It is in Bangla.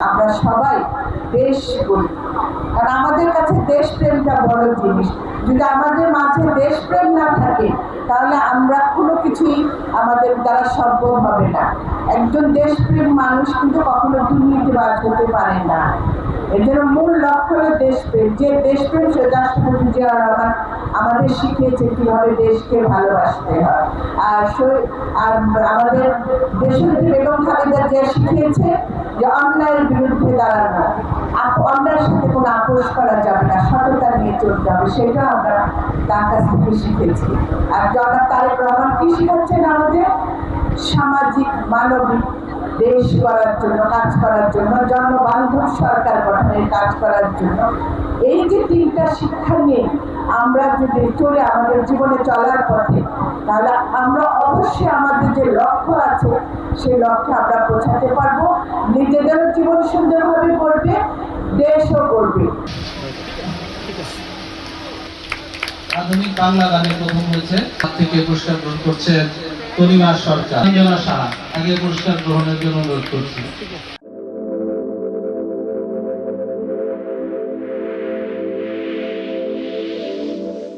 আমরা সবাই দেশ করি, কারণ আমাদের কাছে দেশপ্রেমটা বড় জিনিস। যদি আমাদের মাঝে দেশপ্রেম না থাকে তাহলে আমরা কোনো কিছুই আমাদের দ্বারা সম্ভব হবে না। একজন দেশপ্রেম মানুষ কিন্তু কখনো দুর্নীতিবাজ হতে পারে না। এর জন্য মূল লক্ষ্য হলো দেশপ্রেম। যে দেশপ্রেম সে রাষ্ট্রপতি জিয়া রহমান আমাদের শিখিয়েছে কিভাবে দেশকে ভালোবাসতে হয়। আর আমাদের দেশনেত্রী বেগম খালেদা জিয়া শিখিয়েছে যে অন্যায়ের বিরুদ্ধে দাঁড়ানো, অন্যায়ের সাথে কোনো আপোষ করা যাবে না, সততা নিয়ে চলতে হবে। সেটা আমরা তার কাছ থেকে শিখেছি। আর জনাব তারেক রহমান কি শিখাচ্ছেন আমাদের? সামাজিক মানবিক দেশ করার জন্য, কাজ করার জন্য, জনবান্ধব সরকার গঠনের কাজ করার জন্য। এই যে তিনটা শিক্ষা নিয়ে আমরা যদি চলে আমাদের জীবনে চলার পথে, তাহলে আমরা অবশ্যই আমাদের যে লক্ষ্য আছে সেই লক্ষ্যে আমরা পৌঁছাতে পারবো। নিজেদেরও জীবন সুন্দরভাবে করবে, দেশও করবে। আধুনিক বাংলা গানে প্রথম হয়েছে, তার থেকে পুরস্কার গ্রহণ করছেন তনিমা সরকার। আগে পুরস্কার গ্রহণের জন্য অনুরোধ করছি।